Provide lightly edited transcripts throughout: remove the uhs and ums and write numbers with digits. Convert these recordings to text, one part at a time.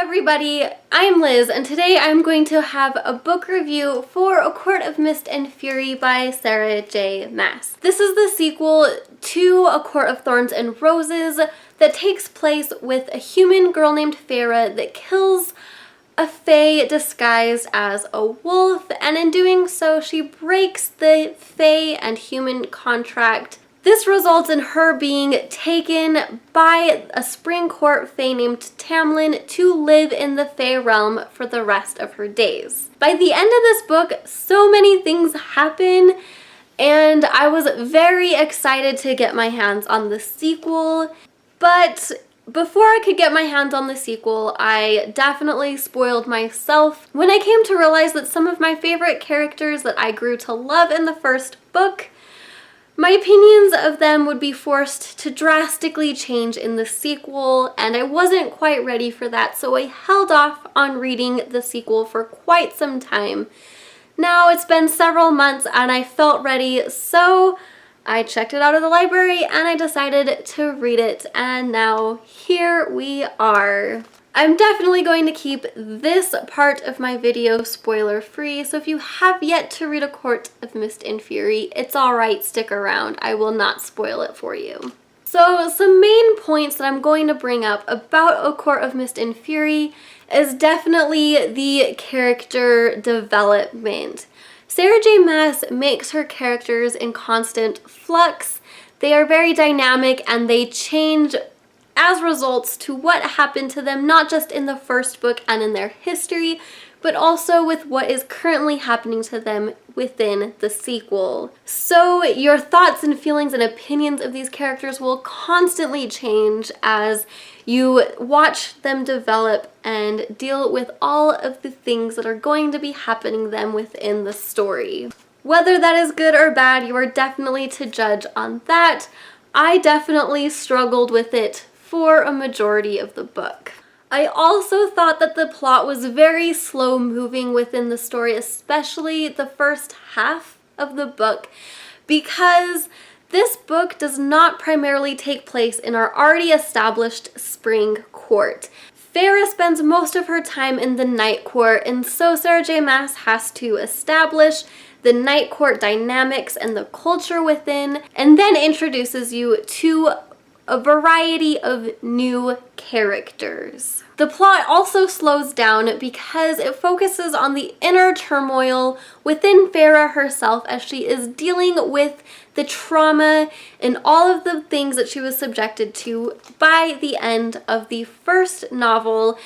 everybody, I'm Liz, and today I'm going to have a book review for A Court of Mist and Fury by Sarah J. Maas. This is the sequel to A Court of Thorns and Roses that takes place with a human girl named Feyre that kills a fae disguised as a wolf, and in doing so she breaks the fae and human contract. This results in her being taken by a spring court fae named Tamlin to live in the fae realm for the rest of her days. By the end of this book, so many things happen, and I was very excited to get my hands on the sequel, but before I could get my hands on the sequel, I definitely spoiled myself when I came to realize that some of my favorite characters that I grew to love in the first book, my opinions of them would be forced to drastically change in the sequel, and I wasn't quite ready for that, so I held off on reading the sequel for quite some time. Now it's been several months and I felt ready, so I checked it out of the library and I decided to read it, and now here we are. I'm definitely going to keep this part of my video spoiler free, so if you have yet to read A Court of Mist and Fury, it's alright, stick around. I will not spoil it for you. So some main points that I'm going to bring up about A Court of Mist and Fury is definitely the character development. Sarah J. Maas makes her characters in constant flux. They are very dynamic and they change as results to what happened to them, not just in the first book and in their history, but also with what is currently happening to them within the sequel. So your thoughts and feelings and opinions of these characters will constantly change as you watch them develop and deal with all of the things that are going to be happening them within the story. Whether that is good or bad, you are definitely to judge on that. I definitely struggled with it for a majority of the book. I also thought that the plot was very slow moving within the story, especially the first half of the book, because this book does not primarily take place in our already established spring court. Feyre spends most of her time in the night court, and so Sarah J. Maas has to establish the night court dynamics and the culture within, and then introduces you to a variety of new characters. The plot also slows down because it focuses on the inner turmoil within Feyre herself as she is dealing with the trauma and all of the things that she was subjected to by the end of the first novel.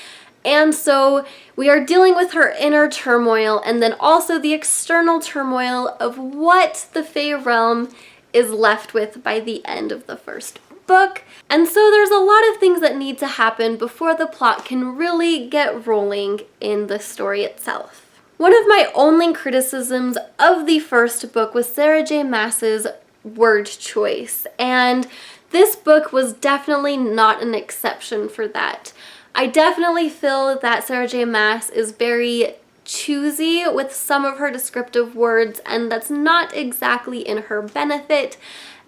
And so we are dealing with her inner turmoil and then also the external turmoil of what the Fae realm is left with by the end of the first book. And so there's a lot of things that need to happen before the plot can really get rolling in the story itself. One of my only criticisms of the first book was Sarah J. Maas's word choice, and this book was definitely not an exception for that. I definitely feel that Sarah J. Maas is very choosy with some of her descriptive words, and that's not exactly in her benefit,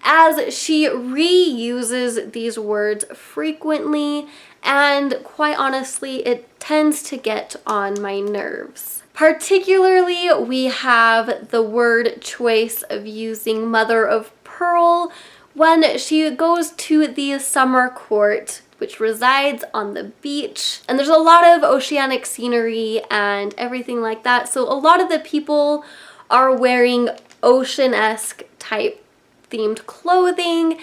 as she reuses these words frequently, and quite honestly, it tends to get on my nerves. Particularly, we have the word choice of using mother of pearl when she goes to the summer court, which resides on the beach, and there's a lot of oceanic scenery and everything like that, so a lot of the people are wearing ocean-esque type themed clothing,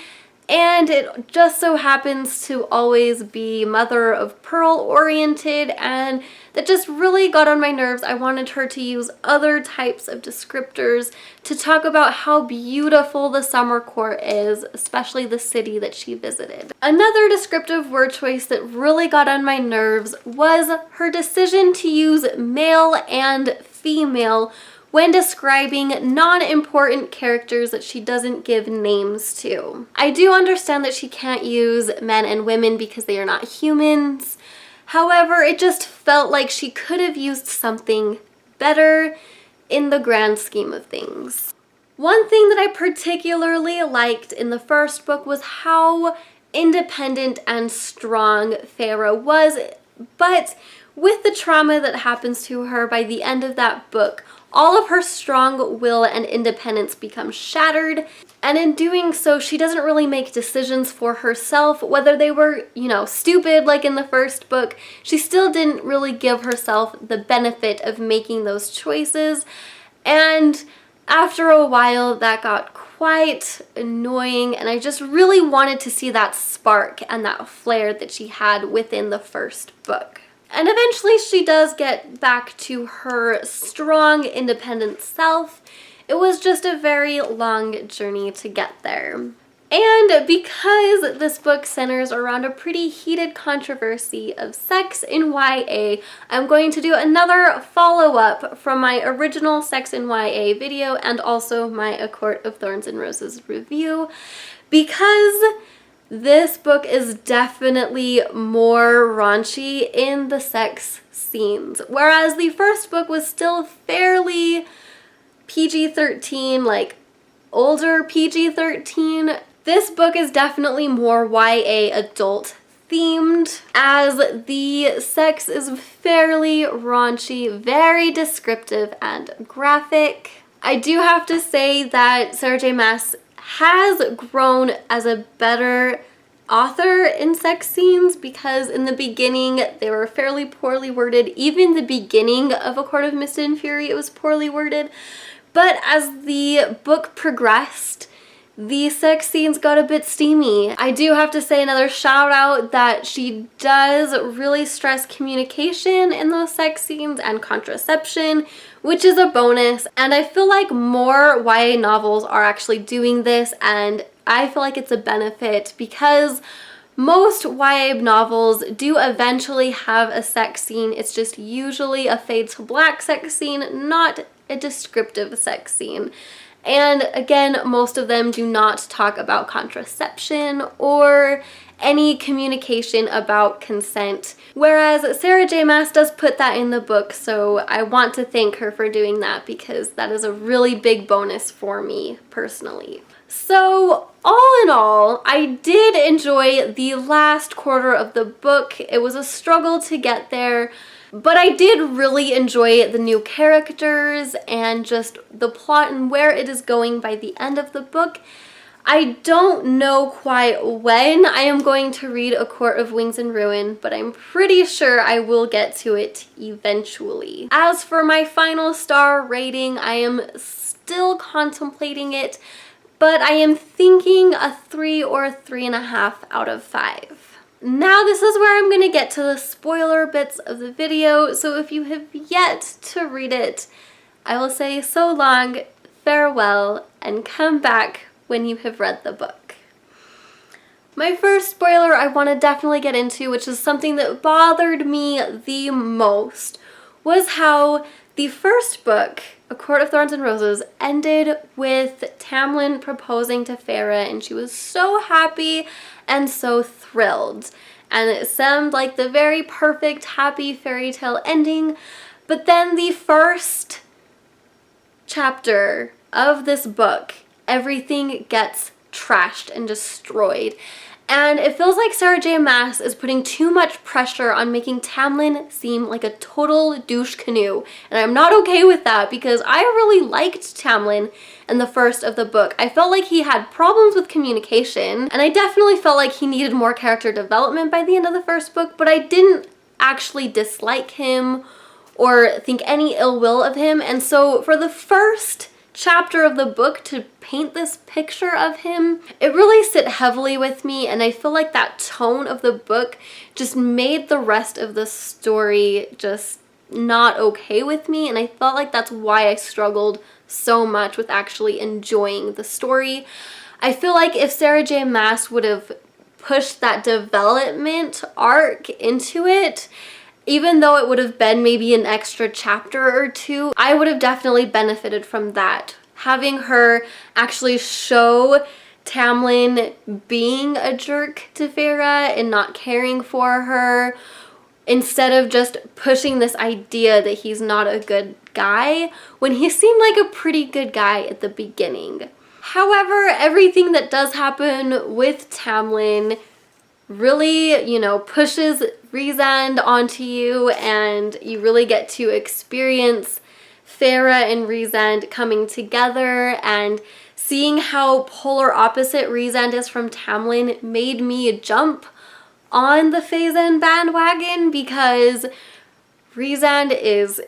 and it just so happens to always be mother of pearl oriented, and that just really got on my nerves. I wanted her to use other types of descriptors to talk about how beautiful the summer court is, especially the city that she visited. Another descriptive word choice that really got on my nerves was her decision to use male and female when describing non-important characters that she doesn't give names to. I do understand that she can't use men and women because they are not humans. However, it just felt like she could have used something better in the grand scheme of things. One thing that I particularly liked in the first book was how independent and strong Feyre was But with the trauma that happens to her by the end of that book, all of her strong will and independence become shattered. And in doing so, she doesn't really make decisions for herself, whether they were, stupid like in the first book. She still didn't really give herself the benefit of making those choices. And after a while, that got quite annoying, and I just really wanted to see that spark and that flare that she had within the first book. And eventually she does get back to her strong, independent self. It was just a very long journey to get there. And because this book centers around a pretty heated controversy of sex in YA, I'm going to do another follow-up from my original Sex in YA video and also my A Court of Thorns and Roses review, because this book is definitely more raunchy in the sex scenes. Whereas the first book was still fairly PG-13, like older PG-13, this book is definitely more YA adult themed, as the sex is fairly raunchy, very descriptive and graphic. I do have to say that Sarah J. Maas has grown as a better author in sex scenes, because in the beginning they were fairly poorly worded. Even the beginning of A Court of Mist and Fury, it was poorly worded. But as the book progressed, the sex scenes got a bit steamy. I do have to say another shout out that she does really stress communication in those sex scenes and contraception, which is a bonus. And I feel like more YA novels are actually doing this, and I feel like it's a benefit, because most YA novels do eventually have a sex scene. It's just usually a fade to black sex scene, not a descriptive sex scene. And again, most of them do not talk about contraception or any communication about consent, whereas Sarah J. Maas does put that in the book, so I want to thank her for doing that, because that is a really big bonus for me personally. So all in all, I did enjoy the last quarter of the book. It was a struggle to get there, but I did really enjoy the new characters and just the plot and where it is going by the end of the book. I don't know quite when I am going to read A Court of Wings and Ruin, but I'm pretty sure I will get to it eventually. As for my final star rating, I am still contemplating it, but I am thinking a 3 or 3.5 out of 5. Now this is where I'm going to get to the spoiler bits of the video, so if you have yet to read it, I will say so long, farewell, and come back when you have read the book. My first spoiler I want to definitely get into, which is something that bothered me the most, was how the first book, A Court of Thorns and Roses, ended with Tamlin proposing to Feyre, and she was so happy and so thrilled. And it seemed like the very perfect, happy fairy tale ending. But then the first chapter of this book, everything gets trashed and destroyed. And it feels like Sarah J. Maas is putting too much pressure on making Tamlin seem like a total douche canoe. And I'm not okay with that, because I really liked Tamlin in the first of the book. I felt like he had problems with communication, and I definitely felt like he needed more character development by the end of the first book, but I didn't actually dislike him or think any ill will of him. And so for the first chapter of the book to paint this picture of him, it really sit heavily with me, and I feel like that tone of the book just made the rest of the story just not okay with me, and I felt like that's why I struggled so much with actually enjoying the story. I feel like if Sarah J. Maas would have pushed that development arc into it, even though it would have been maybe an extra chapter or two, I would have definitely benefited from that. Having her actually show Tamlin being a jerk to Feyre and not caring for her, instead of just pushing this idea that he's not a good guy, when he seemed like a pretty good guy at the beginning. However, everything that does happen with Tamlin really, pushes Rhysand onto you, and you really get to experience Feyre and Rhysand coming together, and seeing how polar opposite Rhysand is from Tamlin made me jump on the Phazon bandwagon, because Rhysand is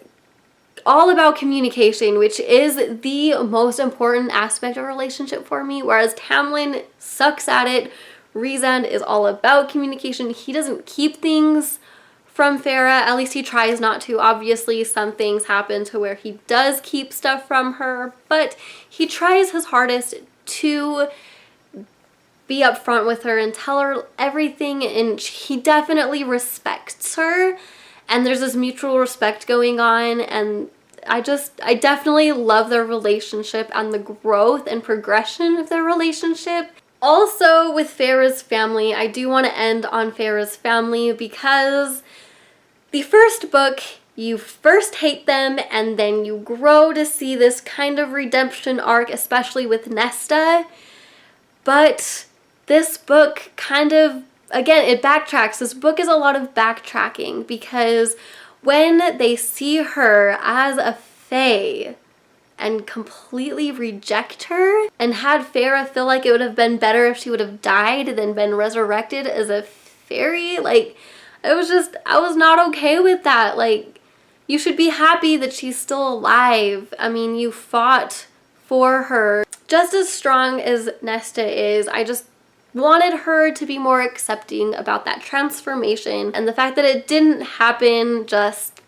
all about communication, which is the most important aspect of a relationship for me, whereas Tamlin sucks at it. Rhysand is all about communication. He doesn't keep things from Feyre, at least he tries not to. Obviously, some things happen to where he does keep stuff from her, but he tries his hardest to be upfront with her and tell her everything, and he definitely respects her, and there's this mutual respect going on, and I definitely love their relationship and the growth and progression of their relationship. Also, with Feyre's family, I do want to end on Feyre's family, because the first book, you first hate them, and then you grow to see this kind of redemption arc, especially with Nesta. But this book kind of, again, it backtracks. This book is a lot of backtracking, because when they see her as a fae and completely reject her, and had Feyre feel like it would have been better if she would have died than been resurrected as a fairy, like, I was not okay with that. Like, you should be happy that she's still alive. I mean, you fought for her. Just as strong as Nesta is, I just wanted her to be more accepting about that transformation, and the fact that it didn't happen, just,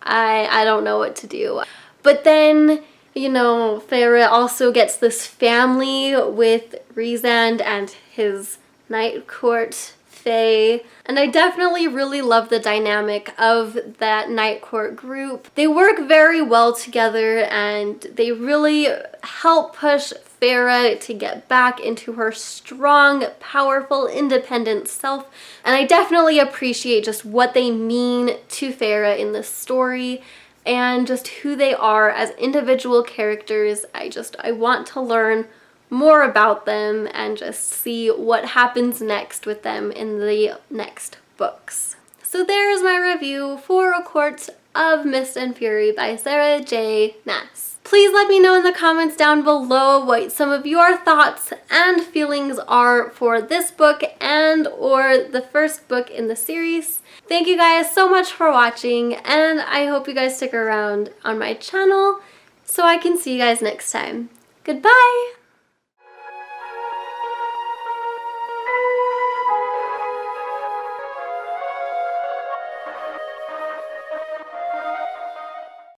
I don't know what to do. But then, you know, Feyre also gets this family with Rhysand and his Night Court fae, and I definitely really love the dynamic of that Night Court group. They work very well together, and they really help push Feyre to get back into her strong, powerful, independent self, and I definitely appreciate just what they mean to Feyre in this story, and just who they are as individual characters. I want to learn more about them and just see what happens next with them in the next books. So there's my review for A Court of Mist and Fury by Sarah J. Maas. Please let me know in the comments down below what some of your thoughts and feelings are for this book and or the first book in the series. Thank you guys so much for watching, and I hope you guys stick around on my channel so I can see you guys next time. Goodbye!